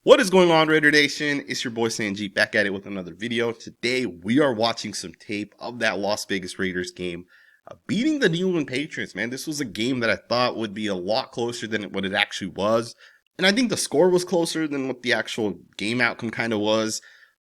What is going on, Raider Nation? It's your boy Sanjit back at it with another video. Today we are watching some tape of that Las Vegas Raiders game beating the New England Patriots. Man, this was a game that I thought would be a lot closer than what it actually was. And I think the score was closer than what the actual game outcome kind of was.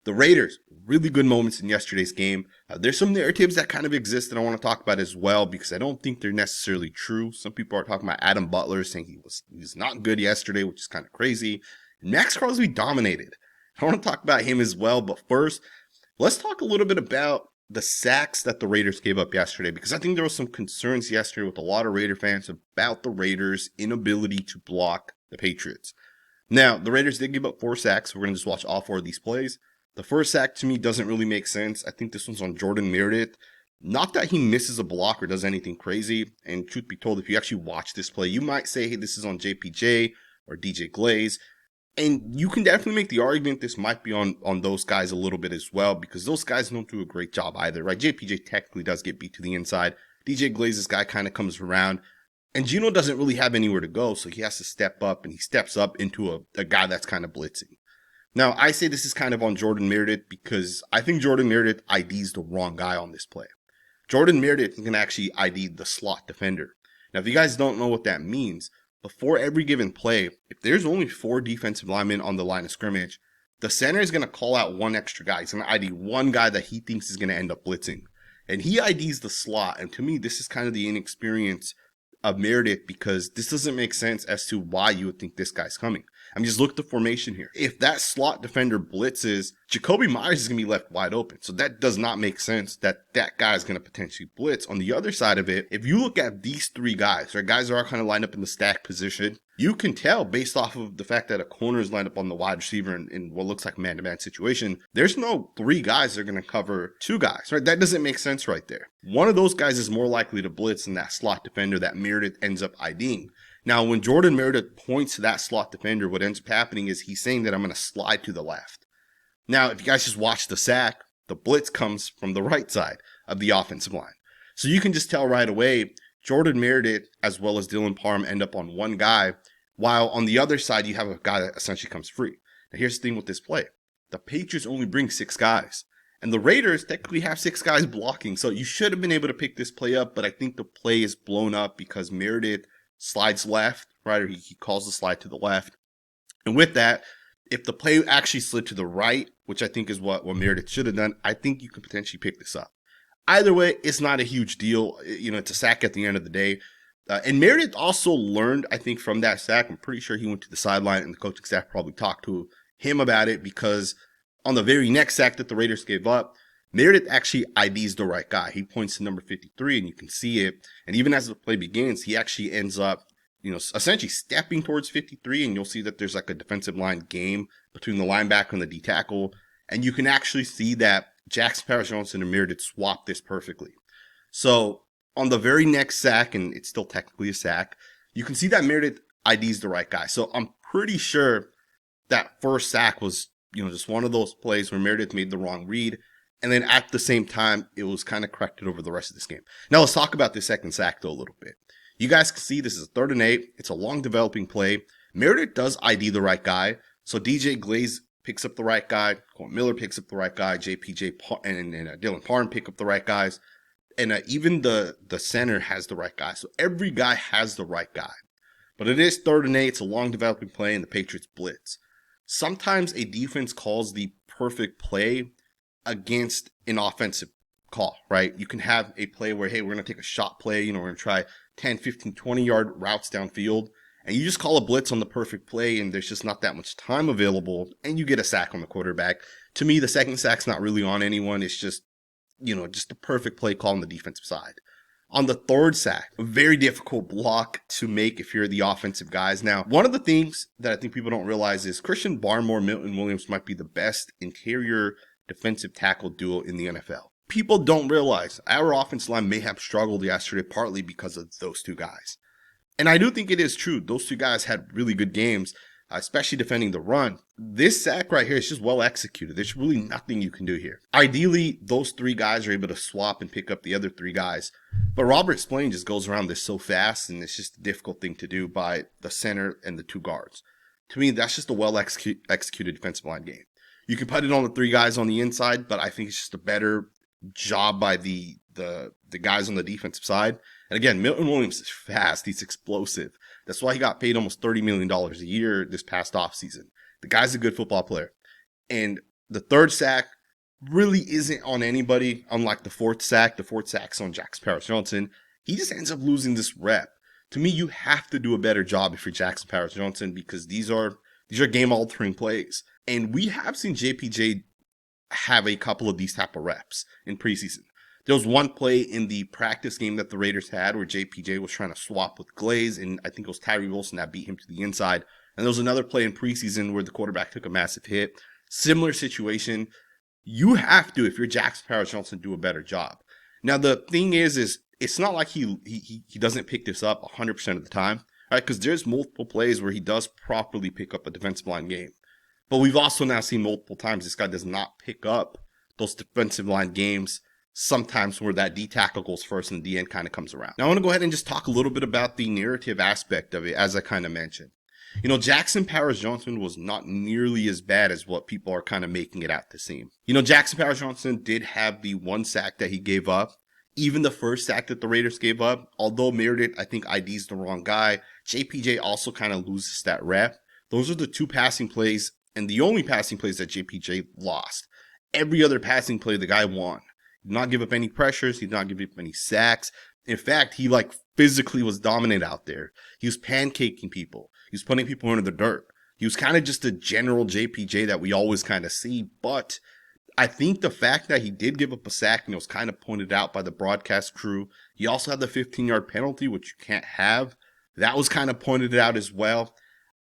The Raiders, really good moments in yesterday's game. There's some narratives that kind of exist that I want to talk about as well because I don't think they're necessarily true. Some people are talking about Adam Butler saying he was not good yesterday, which is kind of crazy. Maxx Crosby dominated. I want to talk about him as well, but first, let's talk a little bit about the sacks that the Raiders gave up yesterday, because I think there was some concerns yesterday with a lot of Raider fans about the Raiders' inability to block the Patriots. Now, the Raiders did give up 4 sacks. We're going to just watch all 4 of these plays. The first sack to me doesn't really make sense. I think this one's on Jordan Meredith. Not that he misses a block or does anything crazy, and truth be told, if you actually watch this play, you might say, hey, this is on JPJ or DJ Glaze. And you can definitely make the argument this might be on those guys a little bit as well, because those guys don't do a great job either, right? JPJ technically does get beat to the inside. DJ Glaze's guy kind of comes around. And Geno doesn't really have anywhere to go, so he has to step up, and he steps up into a guy that's kind of blitzing. Now, I say this is kind of on Jordan Meredith because I think Jordan Meredith IDs the wrong guy on this play. Jordan Meredith can actually ID the slot defender. Now, if you guys don't know what that means, before every given play, if there's only 4 defensive linemen on the line of scrimmage, the center is going to call out one extra guy. He's going to ID one guy that he thinks is going to end up blitzing. And he IDs the slot. And to me, this is kind of the inexperience of Meredith, because this doesn't make sense as to why you would think this guy's coming. I mean, just look at the formation here. If that slot defender blitzes, Jakobi Meyers is going to be left wide open. So that does not make sense that that guy is going to potentially blitz. On the other side of it, if you look at these 3 guys, right, guys are all kind of lined up in the stack position, you can tell based off of the fact that a corner is lined up on the wide receiver in what looks like a man-to-man situation, there's no 3 guys that are going to cover 2 guys, right? That doesn't make sense right there. One of those guys is more likely to blitz than that slot defender that Meredith ends up IDing. Now, when Jordan Meredith points to that slot defender, what ends up happening is he's saying that I'm going to slide to the left. Now, if you guys just watch the sack, the blitz comes from the right side of the offensive line. So you can just tell right away, Jordan Meredith as well as Dylan Parham end up on one guy, while on the other side, you have a guy that essentially comes free. Now, here's the thing with this play. The Patriots only bring 6 guys, and the Raiders technically have 6 guys blocking. So you should have been able to pick this play up, but I think the play is blown up because Meredith slides left, right? Or he calls the slide to the left. And with that, if the play actually slid to the right, which I think is what Meredith should have done, I think you could potentially pick this up. Either way, it's not a huge deal. You know, it's a sack at the end of the day. And Meredith also learned, I think, from that sack. I'm pretty sure he went to the sideline and the coaching staff probably talked to him about it, because on the very next sack that the Raiders gave up, Meredith actually IDs the right guy. He points to number 53, and you can see it. And even as the play begins, he actually ends up, essentially stepping towards 53, and you'll see that there's like a defensive line game between the linebacker and the D tackle. And you can actually see that Jackson Powers-Johnson and Meredith swap this perfectly. So on the very next sack, and it's still technically a sack, you can see that Meredith IDs the right guy. So I'm pretty sure that first sack was, just one of those plays where Meredith made the wrong read. And then at the same time, it was kind of corrected over the rest of this game. Now let's talk about this second sack though a little bit. You guys can see this is a 3rd and 8. It's a long developing play. Meredith does ID the right guy. So DJ Glaze picks up the right guy. Colton Miller picks up the right guy. JPJ and Dylan Parham pick up the right guys. And even the center has the right guy. So every guy has the right guy. But it is 3rd and 8. It's a long developing play, and the Patriots blitz. Sometimes a defense calls the perfect play against an offensive call, right? You can have a play where, hey, we're going to take a shot play, we're going to try 10, 15, 20-yard routes downfield, and you just call a blitz on the perfect play, and there's just not that much time available, and you get a sack on the quarterback. To me, the second sack's not really on anyone. It's just, just a perfect play call on the defensive side. On the 3rd sack, a very difficult block to make if you're the offensive guys. Now, one of the things that I think people don't realize is Christian Barmore, Milton Williams might be the best interior defensive tackle duo in the NFL. People don't realize our offensive line may have struggled yesterday partly because of those 2 guys. And I do think it is true. Those 2 guys had really good games, especially defending the run. This sack right here is just well executed. There's really nothing you can do here. Ideally, those 3 guys are able to swap and pick up the other 3 guys. But Robert Spillane just goes around this so fast, and it's just a difficult thing to do by the center and the 2 guards. To me, that's just a well-executed defensive line game. You can put it on the 3 guys on the inside, but I think it's just a better job by the guys on the defensive side. And again, Milton Williams is fast. He's explosive. That's why he got paid almost $30 million a year this past offseason. The guy's a good football player. And the 3rd sack really isn't on anybody, unlike the 4th sack. The 4th sack's on Jackson Powers-Johnson. He just ends up losing this rep. To me, you have to do a better job if you're Jackson Powers-Johnson, because these are game-altering plays. And we have seen JPJ have a couple of these type of reps in preseason. There was one play in the practice game that the Raiders had where JPJ was trying to swap with Glaze, and I think it was Tyree Wilson that beat him to the inside. And there was another play in preseason where the quarterback took a massive hit. Similar situation. You have to, if you're Jackson Powers-Johnson, do a better job. Now, the thing is it's not like he doesn't pick this up 100% of the time, right? Because there's multiple plays where he does properly pick up a defensive line game. But we've also now seen multiple times this guy does not pick up those defensive line games, sometimes where that D tackle goes first and the end kind of comes around. Now, I want to go ahead and just talk a little bit about the narrative aspect of it, as I kind of mentioned. You know, Jackson Powers-Johnson was not nearly as bad as what people are kind of making it out to seem. You know, Jackson Powers-Johnson did have the 1 sack that he gave up. Even the 1st sack that the Raiders gave up, although Meredith, I think, ID's the wrong guy, JPJ also kind of loses that rep. Those are the 2 passing plays and the only passing plays that JPJ lost. Every other passing play, the guy won. He did not give up any pressures. He did not give up any sacks. In fact, he physically was dominant out there. He was pancaking people. He was putting people into the dirt. He was kind of just a general JPJ that we always kind of see. But I think the fact that he did give up a sack, and it was kind of pointed out by the broadcast crew. He also had the 15-yard penalty, which you can't have. That was kind of pointed out as well.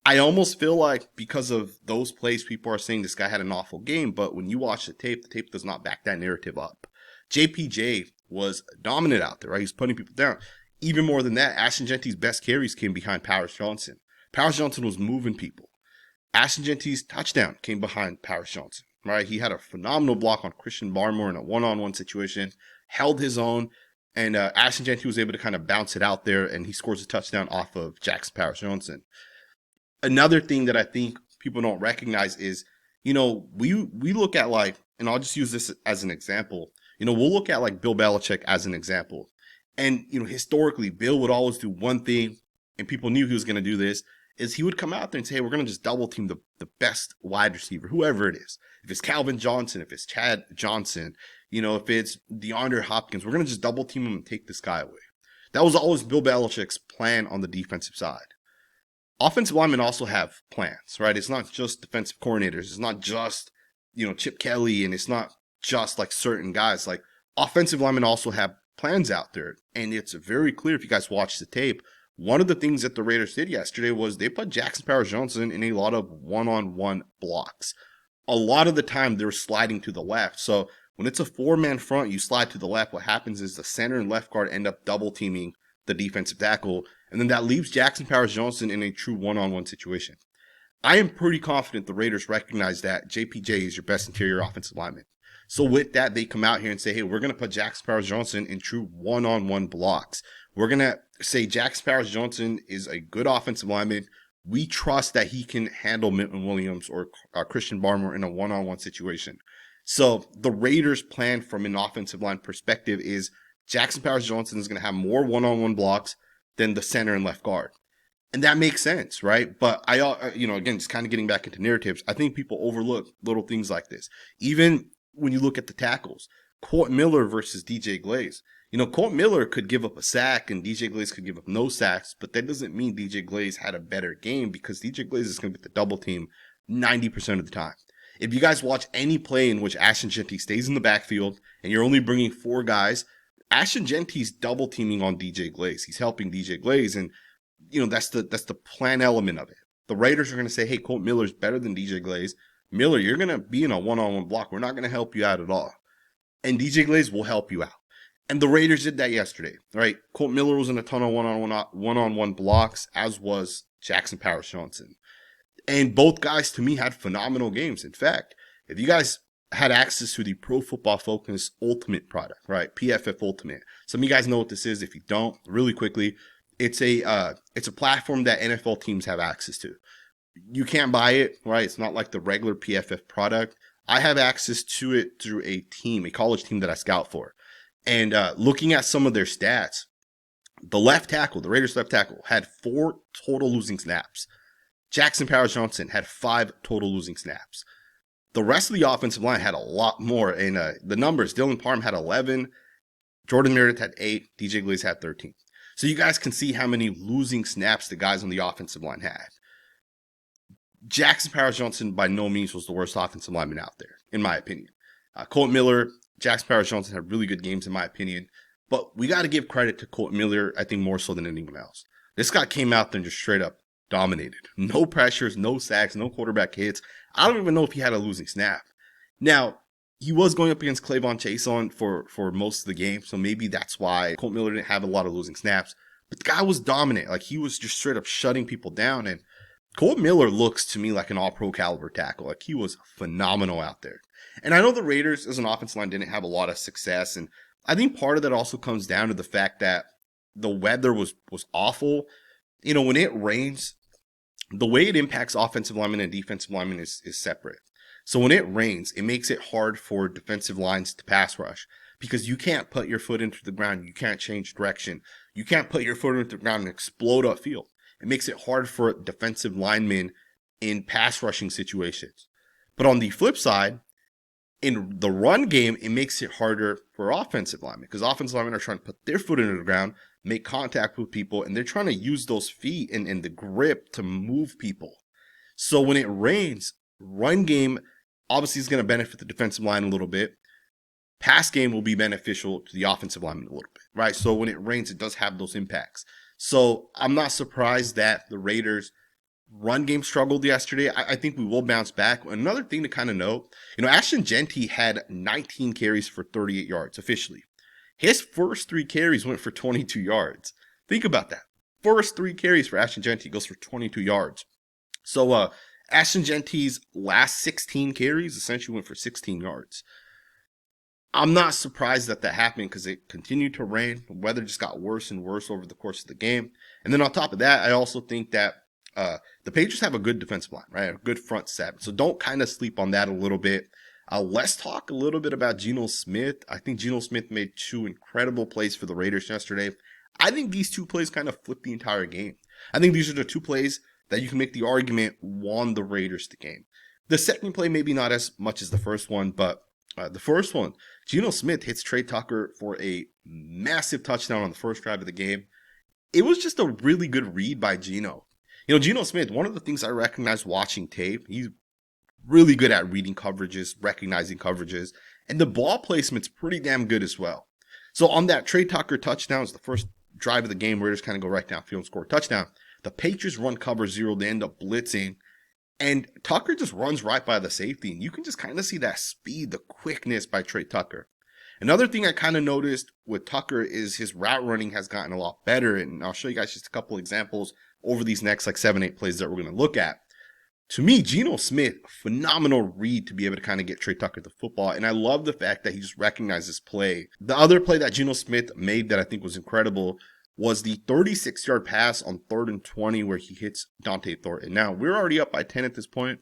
I almost feel like because of those plays, people are saying this guy had an awful game. But when you watch the tape does not back that narrative up. JPJ was dominant out there, right? He's putting people down. Even more than that, Ashton Jeanty's best carries came behind Powers-Johnson. Powers-Johnson was moving people. Ashton Jeanty's touchdown came behind Powers-Johnson, right? He had a phenomenal block on Christian Barmore in a one-on-one situation, held his own, and Ashton Jeanty was able to kind of bounce it out there, and he scores a touchdown off of Jackson Powers-Johnson. Another thing that I think people don't recognize is, you know, we look at and I'll just use this as an example. You know, we'll look at Bill Belichick as an example. And, you know, historically, Bill would always do one thing, and people knew he was going to do this, is he would come out there and say, hey, we're going to just double team the best wide receiver, whoever it is. If it's Calvin Johnson, if it's Chad Johnson, you know, if it's DeAndre Hopkins, we're going to just double team him and take this guy away. That was always Bill Belichick's plan on the defensive side. Offensive linemen also have plans, right? It's not just defensive coordinators. It's not just, you know, Chip Kelly, and it's not just certain guys. Offensive linemen also have plans out there. And it's very clear if you guys watch the tape. One of the things that the Raiders did yesterday was they put Jackson Powers-Johnson in a lot of one-on-one blocks. A lot of the time they're sliding to the left. So when it's a 4-man front, you slide to the left. What happens is the center and left guard end up double teaming the defensive tackle. And then that leaves Jackson Powers-Johnson in a true one-on-one situation. I am pretty confident the Raiders recognize that JPJ is your best interior offensive lineman. So with that, they come out here and say, hey, we're going to put Jackson Powers-Johnson in true one-on-one blocks. We're going to say Jackson Powers-Johnson is a good offensive lineman. We trust that he can handle Milton Williams or Christian Barmore in a one-on-one situation. So the Raiders' plan from an offensive line perspective is Jackson Powers-Johnson is going to have more one-on-one blocks than the center and left guard. And that makes sense, right? But again, just kind of getting back into narratives, I think people overlook little things like this. Even when you look at the tackles, Kolton Miller versus DJ Glaze. You know, Kolton Miller could give up a sack and DJ Glaze could give up no sacks, but that doesn't mean DJ Glaze had a better game because DJ Glaze is going to get the double team 90% of the time. If you guys watch any play in which Ashton Jeanty stays in the backfield and you're only bringing 4 guys, Ashton Jeanty's double teaming on DJ Glaze. He's helping DJ Glaze, and you know that's the plan element of it. The Raiders are going to say, hey, Kolton Miller's better than DJ Glaze. Miller, you're going to be in a one-on-one block. We're not going to help you out at all. And DJ Glaze will help you out. And the Raiders did that yesterday, right? Kolton Miller was in a ton of one-on-one blocks, as was Jackson Powers-Johnson. And both guys, to me, had phenomenal games. In fact, if you guys had access to the Pro Football Focus Ultimate product, right? PFF Ultimate. Some of you guys know what this is. If you don't, really quickly, it's a platform that NFL teams have access to. You can't buy it, right? It's not like the regular PFF product. I have access to it through a team, a college team that I scout for. And looking at some of their stats, the left tackle, the Raiders left tackle, had 4 total losing snaps. Jackson Powers-Johnson had 5 total losing snaps. The rest of the offensive line had a lot more. And the numbers, Dylan Parham had 11, Jordan Meredith had 8, DJ Glaze had 13. So you guys can see how many losing snaps the guys on the offensive line had. Jackson Powers-Johnson by no means was the worst offensive lineman out there, in my opinion. Kolton Miller, Jackson Powers-Johnson had really good games, in my opinion. But we got to give credit to Kolton Miller, I think, more so than anyone else. This guy came out there and just straight up dominated. No pressures, no sacks, no quarterback hits. I don't even know if he had a losing snap. Now, he was going up against Clavon Chason for most of the game, so maybe that's why Kolton Miller didn't have a lot of losing snaps. But the guy was dominant. Like, he was just straight up shutting people down. And Kolton Miller looks to me like an all-pro caliber tackle. Like, he was phenomenal out there. And I know the Raiders as an offensive line didn't have a lot of success, and I think part of that also comes down to the fact that the weather was awful. You know, when it rains, the way it impacts offensive linemen and defensive linemen is separate. So when it rains, it makes it hard for defensive lines to pass rush because you can't put your foot into the ground. You can't change direction. You can't put your foot into the ground and explode upfield. It makes it hard for defensive linemen in pass rushing situations. But on the flip side, in the run game, it makes it harder for offensive linemen because offensive linemen are trying to put their foot into the ground, make contact with people, and they're trying to use those feet and the grip to move people. So when it rains, run game obviously is going to benefit the defensive line a little bit. Pass game will be beneficial to the offensive lineman a little bit, right? So when it rains, it does have those impacts. So I'm not surprised that the Raiders' run game struggled yesterday. I think we will bounce back. Another thing to kind of note, Ashton Jeanty had 19 carries for 38 yards officially. His first 3 carries went for 22 yards. Think about that. First 3 carries for Ashton Jeanty goes for 22 yards. So Ashton Jeanty's last 16 carries essentially went for 16 yards. I'm not surprised that happened because it continued to rain. The weather just got worse and worse over the course of the game. And then on top of that, I also think that the Patriots have a good defensive line, right? A good front seven. So don't kind of sleep on that a little bit. Let's talk a little bit about Geno Smith. I think Geno Smith made 2 incredible plays for the Raiders yesterday. I think these 2 plays kind of flipped the entire game. I think these are the 2 plays that you can make the argument won the Raiders the game. The second play, maybe not as much as the first one, but the first one, Geno Smith hits Trey Tucker for a massive touchdown on the first drive of the game. It was just a really good read by Geno. Geno Smith, one of the things I recognize watching tape, he's really good at reading coverages, recognizing coverages, and the ball placement's pretty damn good as well. So on that Trey Tucker touchdown, it's the first drive of the game, Raiders kind of go right downfield and score a touchdown. The Patriots run cover 0, they end up blitzing, and Tucker just runs right by the safety, and you can just kind of see that speed, the quickness by Trey Tucker. Another thing I kind of noticed with Tucker is his route running has gotten a lot better, and I'll show you guys just a couple examples over these next 7-8 plays that we're going to look at. To me, Geno Smith, phenomenal read to be able to kind of get Trey Tucker the football, and I love the fact that he just recognized this play. The other play that Geno Smith made that I think was incredible was the 36-yard pass on 3rd and 20 where he hits Dante Thornton. Now, we're already up by 10 at this point,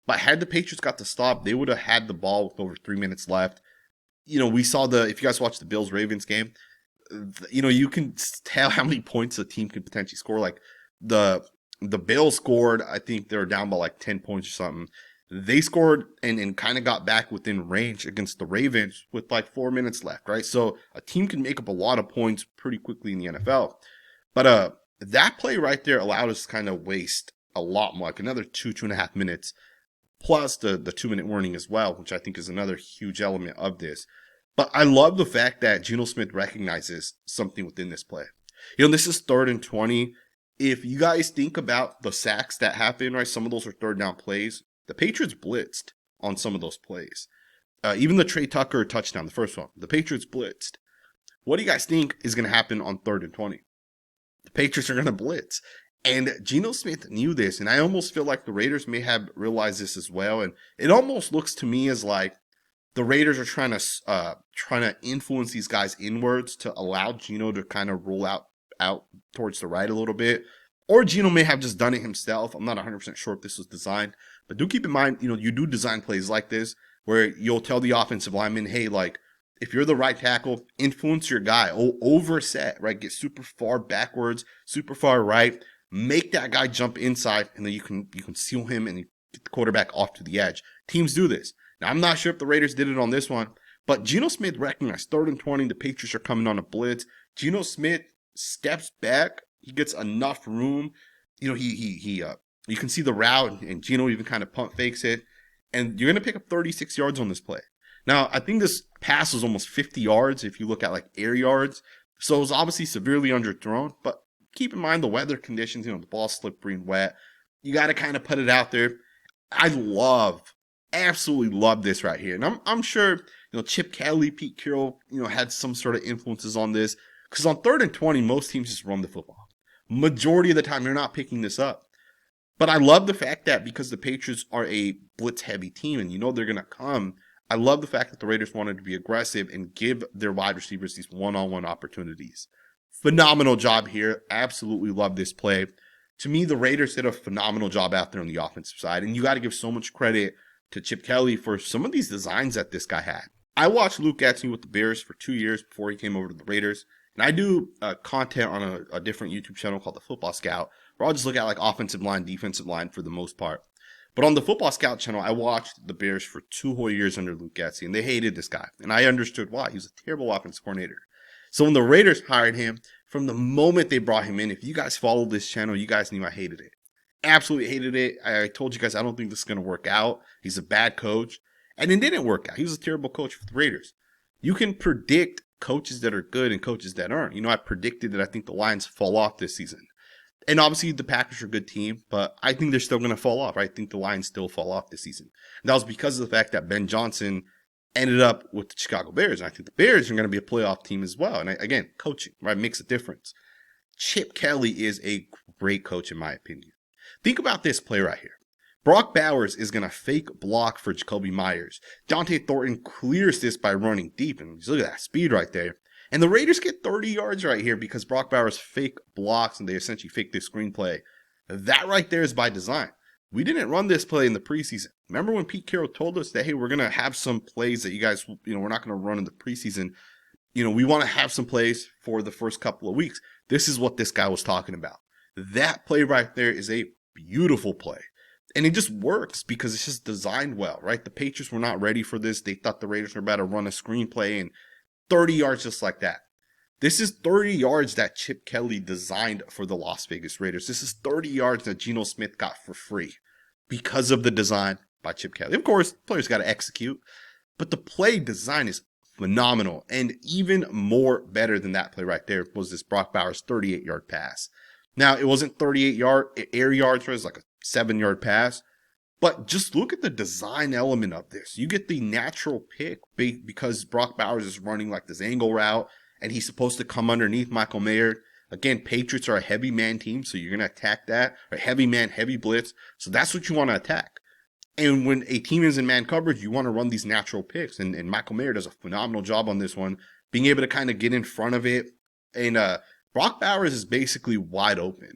but had the Patriots got the stop, they would have had the ball with over 3 minutes left. We saw if you guys watched the Bills-Ravens game, you can tell how many points a team could potentially score. Like, the Bills scored, I think they were down by 10 points or something. They scored and kind of got back within range against the Ravens with 4 minutes left, right? So a team can make up a lot of points pretty quickly in the NFL. But that play right there allowed us to kind of waste a lot more, another 2.5 minutes, plus the 2-minute warning as well, which I think is another huge element of this. But I love the fact that Geno Smith recognizes something within this play. This is 3rd and 20. If you guys think about the sacks that happen, right, some of those are 3rd down plays. The Patriots blitzed on some of those plays. Even the Trey Tucker touchdown, the first one, the Patriots blitzed. What do you guys think is going to happen on 3rd and 20? The Patriots are going to blitz. And Geno Smith knew this, and I almost feel like the Raiders may have realized this as well. And it almost looks to me as like the Raiders are trying to influence these guys inwards to allow Geno to kind of roll out towards the right a little bit. Or Geno may have just done it himself. I'm not 100% sure if this was designed. But do keep in mind, you do design plays like this where you'll tell the offensive lineman, hey, like, if you're the right tackle, influence your guy, overset, right? Get super far backwards, super far right, make that guy jump inside, and then you can seal him and get the quarterback off to the edge. Teams do this. Now, I'm not sure if the Raiders did it on this one, but Geno Smith recognized 3rd and 20, the Patriots are coming on a blitz. Geno Smith steps back, he gets enough room. You can see the route, and Geno even kind of pump fakes it, and you're going to pick up 36 yards on this play. Now, I think this pass was almost 50 yards if you look at like air yards. So it was obviously severely underthrown, but keep in mind the weather conditions, the ball's slippery and wet. You got to kind of put it out there. I absolutely love this right here. And I'm sure, Chip Kelly, Pete Carroll, had some sort of influences on this. Because on 3rd and 20, most teams just run the football. Majority of the time, you're not picking this up. But I love the fact that because the Patriots are a blitz-heavy team and they're going to come, I love the fact that the Raiders wanted to be aggressive and give their wide receivers these one-on-one opportunities. Phenomenal job here. Absolutely love this play. To me, the Raiders did a phenomenal job out there on the offensive side. And you got to give so much credit to Chip Kelly for some of these designs that this guy had. I watched Luke Getsy with the Bears for 2 years before he came over to the Raiders. And I do content on a different YouTube channel called The Football Scout, where I'll just look at like offensive line, defensive line for the most part. But on the Football Scout channel, I watched the Bears for 2 whole years under Luke Getsy, and they hated this guy. And I understood why. He was a terrible offensive coordinator. So when the Raiders hired him, from the moment they brought him in, if you guys follow this channel, you guys knew I hated it. Absolutely hated it. I told you guys I don't think this is going to work out. He's a bad coach. And it didn't work out. He was a terrible coach for the Raiders. You can predict coaches that are good and coaches that aren't. I predicted that I think the Lions fall off this season. And obviously the Packers are a good team, but I think they're still going to fall off. I think the Lions still fall off this season. And that was because of the fact that Ben Johnson ended up with the Chicago Bears. And I think the Bears are going to be a playoff team as well. And again, coaching, right, makes a difference. Chip Kelly is a great coach in my opinion. Think about this play right here. Brock Bowers is going to fake block for Jacoby Myers. Dont'e Thornton clears this by running deep. And look at that speed right there. And the Raiders get 30 yards right here because Brock Bowers fake blocks and they essentially fake this screenplay. That right there is by design. We didn't run this play in the preseason. Remember when Pete Carroll told us that, hey, we're going to have some plays that you guys, we're not going to run in the preseason. We want to have some plays for the first couple of weeks. This is what this guy was talking about. That play right there is a beautiful play. And it just works because it's just designed well, right? The Patriots were not ready for this. They thought the Raiders were about to run a screenplay and 30 yards just like that. This is 30 yards that Chip Kelly designed for the Las Vegas Raiders. This is 30 yards that Geno Smith got for free because of the design by Chip Kelly. Of course, players got to execute, but the play design is phenomenal. And even more better than that play right there was this Brock Bowers 38-yard pass. Now, it wasn't 38-yard air yards, it was like a 7-yard pass. But just look at the design element of this. You get the natural pick because Brock Bowers is running like this angle route and he's supposed to come underneath Michael Mayer. Again, Patriots are a heavy man team, so you're going to attack that. Or heavy man, heavy blitz. So that's what you want to attack. And when a team is in man coverage, you want to run these natural picks. And Michael Mayer does a phenomenal job on this one, being able to kind of get in front of it. And Brock Bowers is basically wide open.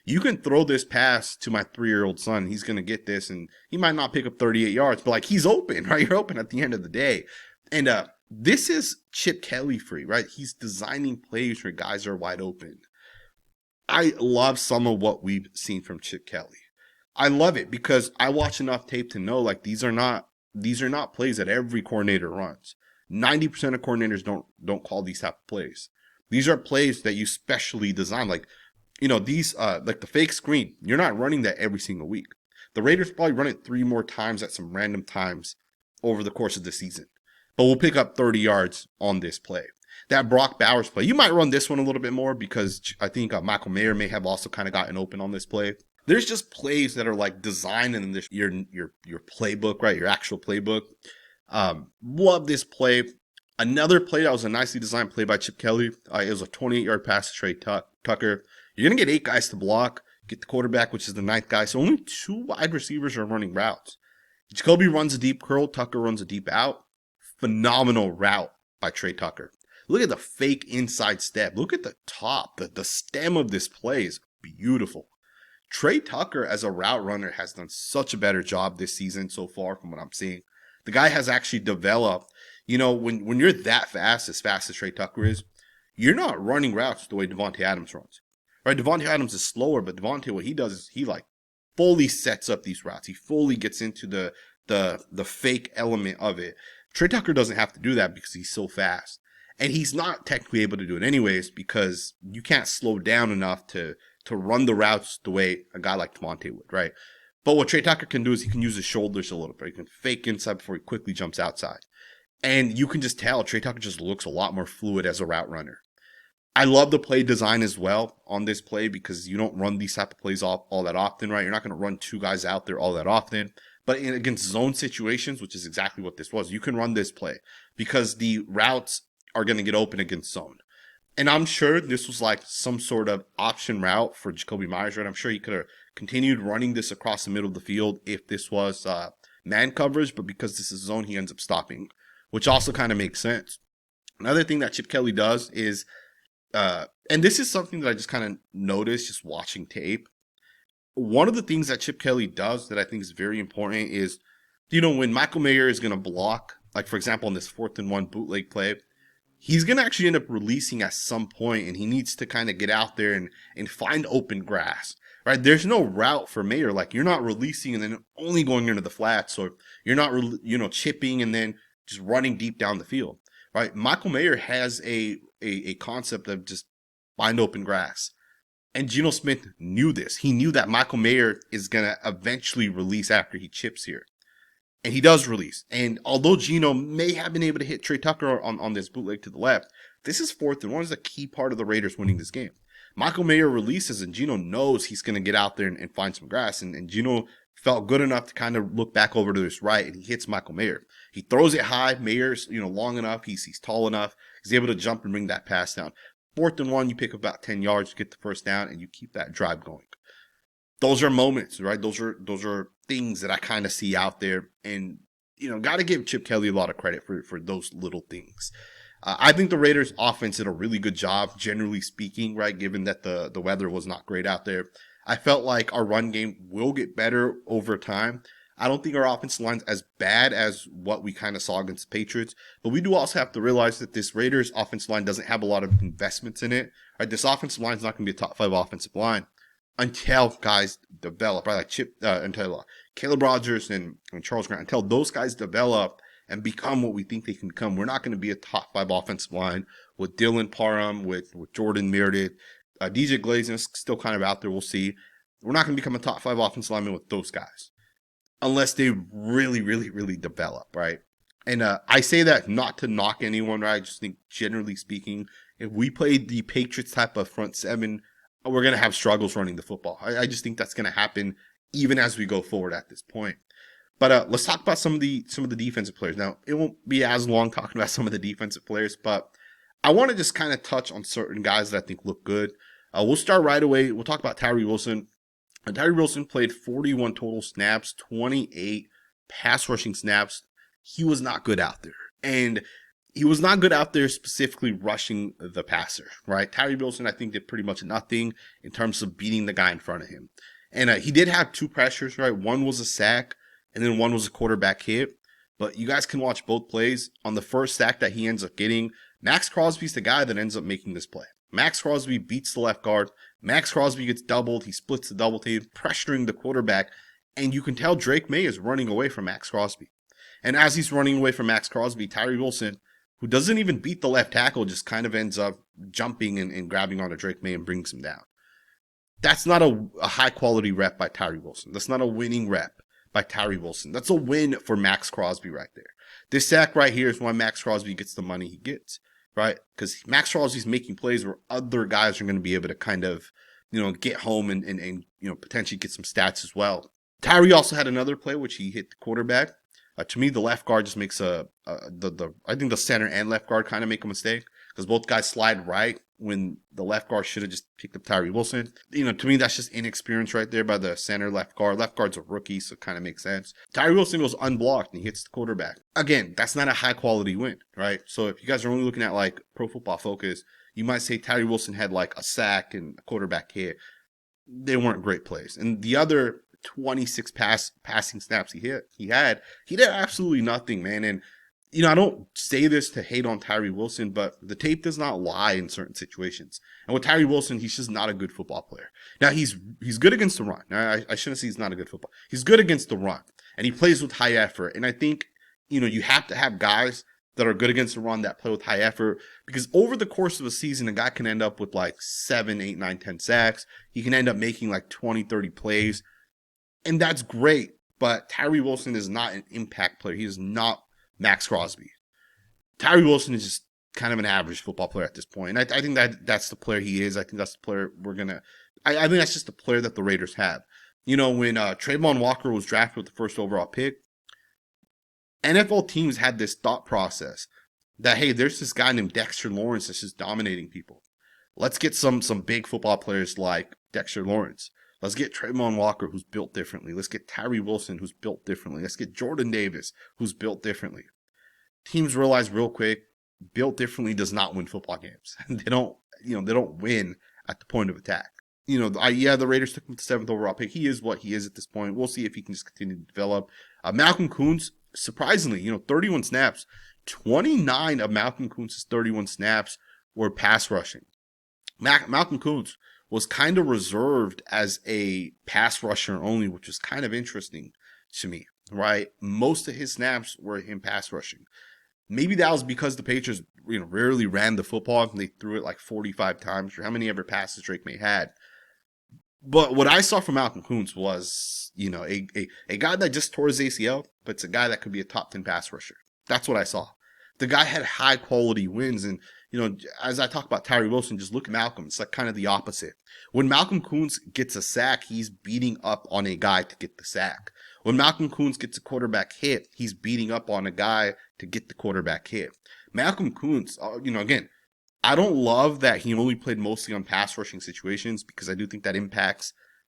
You can throw this pass to my 3-year-old son. He's going to get this, and he might not pick up 38 yards, but like he's open, right? You're open at the end of the day. And this is Chip Kelly free, right? He's designing plays where guys are wide open. I love some of what we've seen from Chip Kelly. I love it because I watch enough tape to know like these are not plays that every coordinator runs. 90% of coordinators don't call these type of plays. These are plays that you specially design, like these, like the fake screen, you're not running that every single week. The Raiders probably run it 3 more times at some random times over the course of the season. But we'll pick up 30 yards on this play. That Brock Bowers play, you might run this one a little bit more because I think Michael Mayer may have also kind of gotten open on this play. There's just plays that are like designed in this, your playbook, right? Your actual playbook. Love this play. Another play that was a nicely designed play by Chip Kelly. It was a 28-yard pass to Trey Tucker. You're going to get 8 guys to block, get the quarterback, which is the 9th guy. So only 2 wide receivers are running routes. Jacoby runs a deep curl. Tucker runs a deep out. Phenomenal route by Trey Tucker. Look at the fake inside step. Look at the top. The stem of this play is beautiful. Trey Tucker as a route runner has done such a better job this season so far from what I'm seeing. The guy has actually developed, when you're that fast as Trey Tucker is, you're not running routes the way Devontae Adams runs. Right? Devontae Adams is slower, but Devontae, what he does is he like fully sets up these routes. He fully gets into the fake element of it. Trey Tucker doesn't have to do that because he's so fast. And he's not technically able to do it anyways because you can't slow down enough to run the routes the way a guy like Devontae would, right? But what Trey Tucker can do is he can use his shoulders a little bit. He can fake inside before he quickly jumps outside. And you can just tell Trey Tucker just looks a lot more fluid as a route runner. I love the play design as well on this play because you don't run these type of plays all that often, right? You're not going to run two guys out there all that often. But against zone situations, which is exactly what this was, you can run this play because the routes are going to get open against zone. And I'm sure this was like some sort of option route for Jakobi Meyers, right? I'm sure he could have continued running this across the middle of the field if this was man coverage, but because this is zone, he ends up stopping, which also kind of makes sense. Another thing that Chip Kelly does is, and this is something that I just kind of noticed just watching tape. One of the things that Chip Kelly does that I think is very important is, when Michael Mayer is going to block, like for example, in this 4th and 1 bootleg play, he's going to actually end up releasing at some point, and he needs to kind of get out there and find open grass, right? There's no route for Mayer. Like, you're not releasing and then only going into the flats, or you're not, chipping and then just running deep down the field, right? Michael Mayer has a concept of just find open grass. And Geno Smith knew this. He knew that Michael Mayer is going to eventually release after he chips here. And he does release. And although Geno may have been able to hit Trey Tucker on this bootleg to the left, this is 4th and 1. Is a key part of the Raiders winning this game. Michael Mayer releases, and Geno knows he's going to get out there and find some grass. And Geno felt good enough to kind of look back over to his right, and he hits Michael Mayer. He throws it high. Mayer's, long enough. He's tall enough. He's able to jump and bring that pass down. 4th and 1, you pick up about 10 yards, you get the first down, and you keep that drive going. Those are moments, right? Those are things that I kind of see out there, and got to give Chip Kelly a lot of credit for those little things. I think the Raiders' offense did a really good job, generally speaking, right? Given that the weather was not great out there, I felt like our run game will get better over time. I don't think our offensive line's as bad as what we kind of saw against the Patriots, but we do also have to realize that this Raiders offensive line doesn't have a lot of investments in it. Right? This offensive line is not going to be a top 5 offensive line until guys develop, right? Like until Caleb Rogers and Charles Grant, until those guys develop and become what we think they can become. We're not going to be a top 5 offensive line with Dylan Parham, with Jordan Meredith, DJ Glazen is still kind of out there. We'll see. We're not going to become a top 5 offensive lineman with those guys, unless they really, really, really develop, right? And I say that not to knock anyone, right? I just think, generally speaking, if we play the Patriots type of front seven, we're going to have struggles running the football. I just think that's going to happen even as we go forward at this point. But let's talk about some of the defensive players. Now, it won't be as long talking about some of the defensive players, but I want to just kind of touch on certain guys that I think look good. We'll start right away. We'll talk about Tyree Wilson. Tyree Wilson played 41 total snaps, 28 pass rushing snaps. He was not good out there. And he was not good out there specifically rushing the passer, right? Tyree Wilson, I think, did pretty much nothing in terms of beating the guy in front of him. And he did have 2 pressures, right? One was a sack, and then one was a quarterback hit. But you guys can watch both plays. On the first sack that he ends up getting, Maxx Crosby's the guy that ends up making this play. Maxx Crosby beats the left guard. Maxx Crosby gets doubled. He splits the double team, pressuring the quarterback. And you can tell Drake May is running away from Maxx Crosby. And as he's running away from Maxx Crosby, Tyree Wilson, who doesn't even beat the left tackle, just kind of ends up jumping and grabbing onto Drake May and brings him down. That's not a high-quality rep by Tyree Wilson. That's not a winning rep by Tyree Wilson. That's a win for Maxx Crosby right there. This sack right here is why Maxx Crosby gets the money he gets, right? Because Maxx Crosby's making plays where other guys are going to be able to kind of, get home and potentially get some stats as well. Tyree also had another play which he hit the quarterback. To me, the left guard just makes I think the center and left guard kind of make a mistake because both guys slide right when the left guard should have just picked up Tyree Wilson. To me, that's just inexperience right there by the center left guard. Left guard's a rookie, so it kind of makes sense. Tyree Wilson goes unblocked and he hits the quarterback. Again, that's not a high quality win, right? So if you guys are only looking at like Pro Football Focus, you might say Tyree Wilson had like a sack and a quarterback hit. they weren't great plays. And the other 26 passing snaps he had did absolutely nothing, man. And I don't say this to hate on Tyree Wilson, but the tape does not lie in certain situations. And with Tyree Wilson, he's just not a good football player. Now he's good against the run. Now, I shouldn't say he's not a good football. He's good against the run, and he plays with high effort. And I think you have to have guys that are good against the run that play with high effort, because over the course of a season, a guy can end up with like 7, 8, 9, 10 sacks. He can end up making like 20, 30 plays. And that's great. But Tyree Wilson is not an impact player. He is not Maxx Crosby. Tyree Wilson is just kind of an average football player at this point. And I think that's the player he is. I think that's the player I think that's just the player that the Raiders have. When Trayvon Walker was drafted with the first overall pick, NFL teams had this thought process that, hey, there's this guy named Dexter Lawrence that's just dominating people. Let's get some big football players like Dexter Lawrence. Let's get Trayvon Walker, who's built differently. Let's get Tyree Wilson, who's built differently. Let's get Jordan Davis, who's built differently. Teams realize real quick, built differently does not win football games. They don't win at the point of attack. The Raiders took him with the 7th overall pick. He is what he is at this point. We'll see if he can just continue to develop. Malcolm Koonce, surprisingly, 31 snaps. 29 of Malcolm Koonce's 31 snaps were pass rushing. Malcolm Koonce was kind of reserved as a pass rusher only, which was kind of interesting to me, right? Most of his snaps were him pass rushing. Maybe that was because the Patriots, rarely ran the football, and they threw it like 45 times, or how many ever passes Drake May had. But what I saw from Malcolm Koonce was, a guy that just tore his ACL, but it's a guy that could be a top 10 pass rusher. That's what I saw. The guy had high quality wins. And, as I talk about Tyree Wilson, just look at Malcolm. It's like kind of the opposite. When Malcolm Koonce gets a sack, he's beating up on a guy to get the sack. When Malcolm Koonce gets a quarterback hit, he's beating up on a guy to get the quarterback hit. Malcolm Koonce, again, I don't love that he only played mostly on pass rushing situations, because I do think that impacts,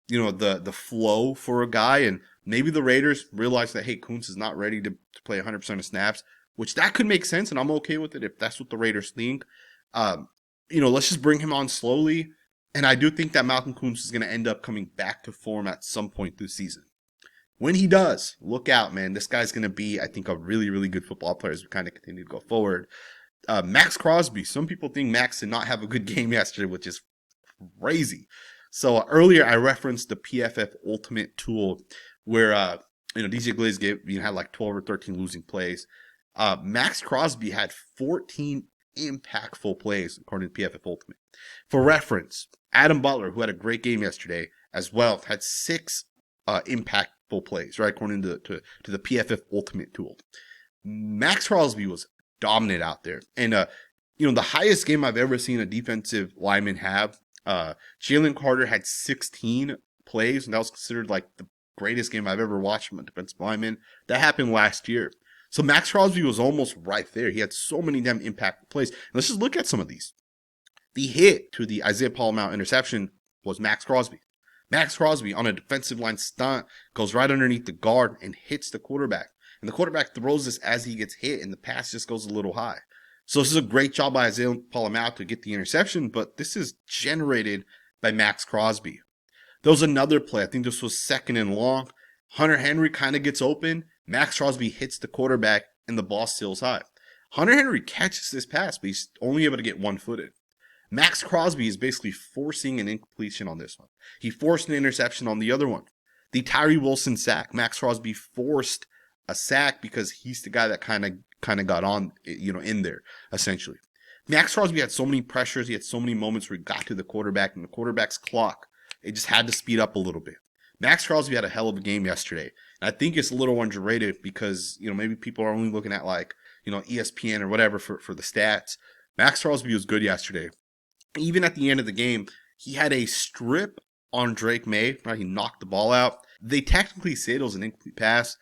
the flow for a guy. And maybe the Raiders realize that, hey, Koonce is not ready to play 100% of snaps, which that could make sense, and I'm okay with it if that's what the Raiders think. Let's just bring him on slowly. And I do think that Malcolm Koonce is going to end up coming back to form at some point this season. When he does, look out, man. This guy's going to be, I think, a really, really good football player as we kind of continue to go forward. Maxx Crosby. Some people think Maxx did not have a good game yesterday, which is crazy. So earlier I referenced the PFF Ultimate tool where, DJ Glaze had like 12 or 13 losing plays. Maxx Crosby had 14 impactful plays according to PFF Ultimate. For reference, Adam Butler, who had a great game yesterday as well, had 6 impactful plays, right, according to the PFF Ultimate tool. Maxx Crosby was dominant out there. And, the highest game I've ever seen a defensive lineman have, Jalen Carter had 16 plays, and that was considered like the greatest game I've ever watched from a defensive lineman. That happened last year. So Maxx Crosby was almost right there. He had so many damn impactful plays. And let's just look at some of these. The hit to the Isaiah Paul-Mount interception was Maxx Crosby. Maxx Crosby on a defensive line stunt goes right underneath the guard and hits the quarterback. And the quarterback throws this as he gets hit, and the pass just goes a little high. So this is a great job by Isaiah Paul-Mount to get the interception, but this is generated by Maxx Crosby. There was another play. I think this was 2nd and long. Hunter Henry kind of gets open. Maxx Crosby hits the quarterback, and the ball steals high. Hunter Henry catches this pass, but he's only able to get one-footed. Maxx Crosby is basically forcing an incompletion on this one. He forced an interception on the other one. The Tyree Wilson sack. Maxx Crosby forced a sack because he's the guy that kind of got on, in there, essentially. Maxx Crosby had so many pressures. He had so many moments where he got to the quarterback, and the quarterback's clock, it just had to speed up a little bit. Maxx Crosby had a hell of a game yesterday. And I think it's a little underrated because, maybe people are only looking at like, ESPN or whatever for the stats. Maxx Crosby was good yesterday. Even at the end of the game, he had a strip on Drake May, right? He knocked the ball out. They technically say it was an incomplete pass,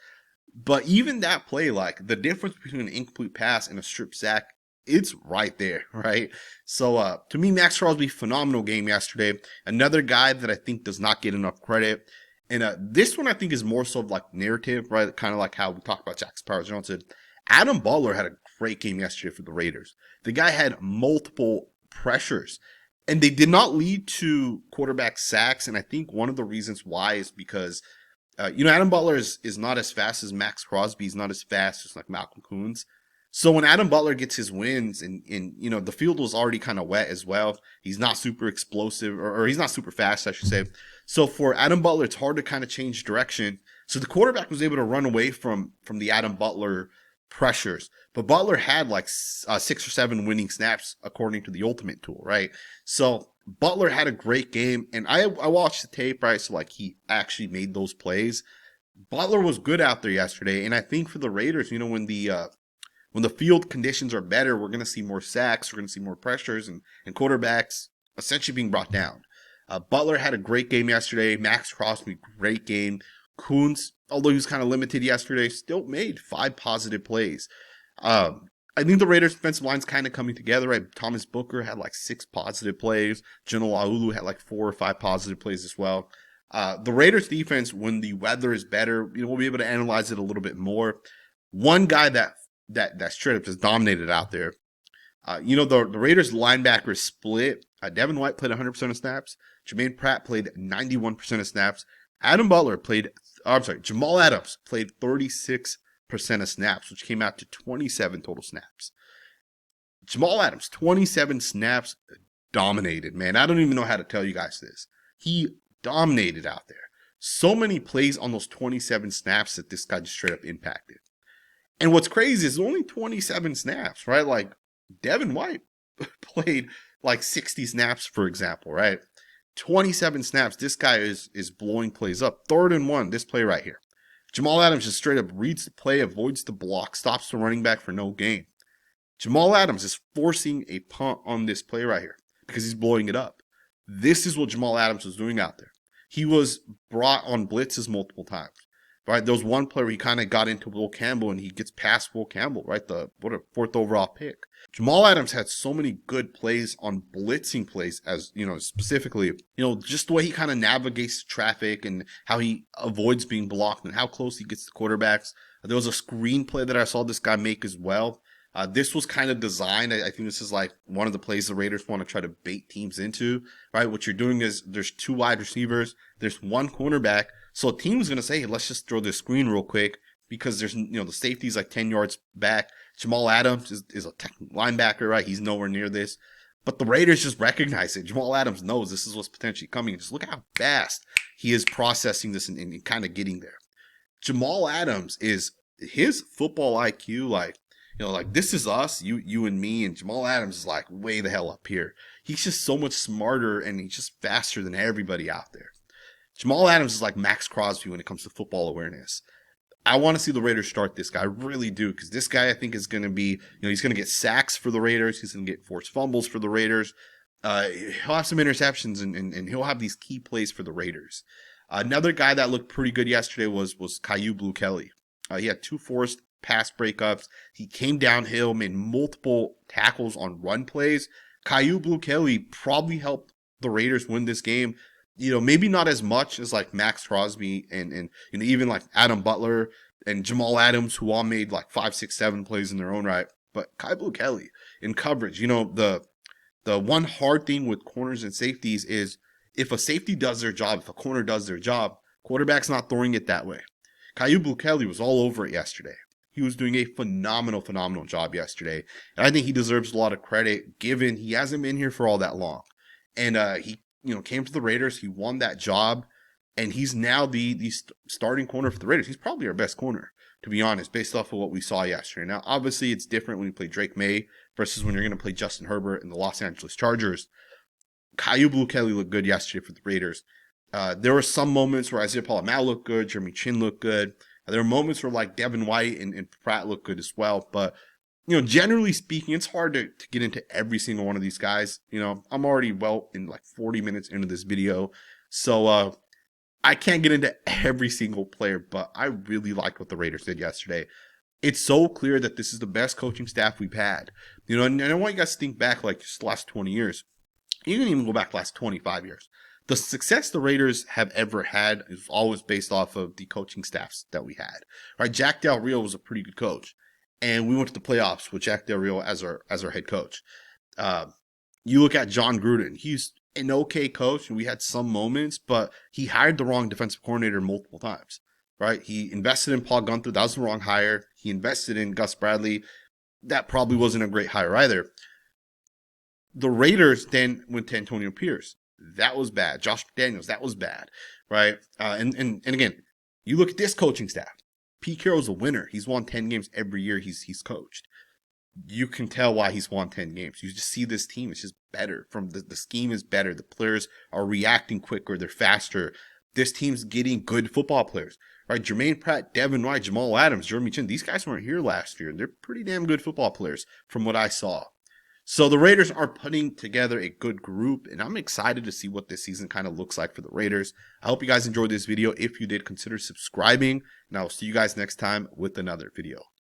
but even that play, like the difference between an incomplete pass and a strip sack, it's right there, right? So to me, Maxx Crosby, phenomenal game yesterday. Another guy that I think does not get enough credit. And this one I think is more so of like narrative, right? Kind of like how we talked about Jackson Powers-Johnson. Adam Butler had a great game yesterday for the Raiders. The guy had multiple pressures. And they did not lead to quarterback sacks. And I think one of the reasons why is because, Adam Butler is not as fast as Maxx Crosby. He's not as fast as like Malcolm Koonce. So when Adam Butler gets his wins and the field was already kind of wet as well, he's not super explosive or he's not super fast, I should say. So for Adam Butler, it's hard to kind of change direction. So the quarterback was able to run away from the Adam Butler pressures. But Butler had like 6 or 7 winning snaps according to the ultimate tool, right? So Butler had a great game, and I watched the tape, right? So like he actually made those plays. Butler was good out there yesterday, and I think for the Raiders, when the field conditions are better, we're going to see more sacks, we're going to see more pressures, and quarterbacks essentially being brought down. Butler had a great game yesterday. Maxx Crosby, great game. Koonce, although he was kind of limited yesterday, still made 5 positive plays. I think the Raiders' defensive line's kind of coming together, right? Thomas Booker had like 6 positive plays. Geno had like 4 or 5 positive plays as well. The Raiders' defense, when the weather is better, we'll be able to analyze it a little bit more. One guy that straight up just dominated out there. The Raiders linebackers split. Devin White played 100% of snaps. Jermaine Pratt played 91% of snaps. Jamal Adams played 36% of snaps, which came out to 27 total snaps. Jamal Adams, 27 snaps, dominated, man. I don't even know how to tell you guys this. He dominated out there. So many plays on those 27 snaps that this guy just straight up impacted. And what's crazy is only 27 snaps, right? Like Devin White played like 60 snaps, for example, right? 27 snaps. This guy is blowing plays up. 3rd and 1, this play right here. Jamal Adams just straight up reads the play, avoids the block, stops the running back for no gain. Jamal Adams is forcing a punt on this play right here because he's blowing it up. This is what Jamal Adams was doing out there. He was brought on blitzes multiple times. Right, there was one play where he kind of got into Will Campbell and he gets past Will Campbell, right? The 4th overall pick. Jamal Adams had so many good plays on blitzing plays, as specifically, just the way he kind of navigates traffic and how he avoids being blocked and how close he gets to quarterbacks. There was a screen play that I saw this guy make as well. This was kind of designed. I think this is like one of the plays the Raiders want to try to bait teams into, right? What you're doing is there's 2 wide receivers, there's 1 cornerback. So a team is going to say, hey, let's just throw this screen real quick because there's, the safety's like 10 yards back. Jamal Adams is a technical linebacker, right? He's nowhere near this. But the Raiders just recognize it. Jamal Adams knows this is what's potentially coming. Just look at how fast he is processing this and kind of getting there. Jamal Adams is his football IQ, like this is us, you and me, and Jamal Adams is like way the hell up here. He's just so much smarter and he's just faster than everybody out there. Jamal Adams is like Maxx Crosby when it comes to football awareness. I want to see the Raiders start this guy. I really do, because this guy I think is going to be, he's going to get sacks for the Raiders. He's going to get forced fumbles for the Raiders. He'll have some interceptions and he'll have these key plays for the Raiders. Another guy that looked pretty good yesterday was Kyu Blu Kelly. He had 2 forced pass breakups. He came downhill, made multiple tackles on run plays. Kyu Blu Kelly probably helped the Raiders win this game. Maybe not as much as like Maxx Crosby and even like Adam Butler and Jamal Adams, who all made like 5, 6, 7 plays in their own right. But Kyu Blu Kelly in coverage, the one hard thing with corners and safeties is if a safety does their job, if a corner does their job, quarterback's not throwing it that way. Kyu Blu Kelly was all over it yesterday. He was doing a phenomenal job yesterday. And I think he deserves a lot of credit given he hasn't been here for all that long. And he came to the Raiders. He won that job. And he's now the starting corner for the Raiders. He's probably our best corner, to be honest, based off of what we saw yesterday. Now, obviously, it's different when you play Drake May versus when you're going to play Justin Herbert and the Los Angeles Chargers. Kyu Blu Kelly looked good yesterday for the Raiders. There were some moments where Isaiah Pola-Mao looked good. Jeremy Chin looked good. There were moments where like Devin White and Pratt looked good as well. But, generally speaking, it's hard to get into every single one of these guys. I'm already in like 40 minutes into this video. So I can't get into every single player, but I really liked what the Raiders did yesterday. It's so clear that this is the best coaching staff we've had. And I want you guys to think back like just the last 20 years. You can even go back the last 25 years. The success the Raiders have ever had is always based off of the coaching staffs that we had. Right? Jack Del Rio was a pretty good coach, and we went to the playoffs with Jack Del Rio as our head coach. You look at John Gruden. He's an okay coach, and we had some moments, but he hired the wrong defensive coordinator multiple times, right? He invested in Paul Gunther. That was the wrong hire. He invested in Gus Bradley. That probably wasn't a great hire either. The Raiders then went to Antonio Pierce. That was bad. Josh McDaniels, that was bad, right? And again, you look at this coaching staff. Pete Carroll's a winner. He's won 10 games every year he's coached. You can tell why he's won 10 games. You just see this team. It's just better. From the scheme is better. The players are reacting quicker. They're faster. This team's getting good football players, right? Jermaine Pratt, Devin White, Jamal Adams, Jeremy Chin. These guys weren't here last year. They're pretty damn good football players from what I saw. So the Raiders are putting together a good group, and I'm excited to see what this season kind of looks like for the Raiders. I hope you guys enjoyed this video. If you did, consider subscribing, and I will see you guys next time with another video.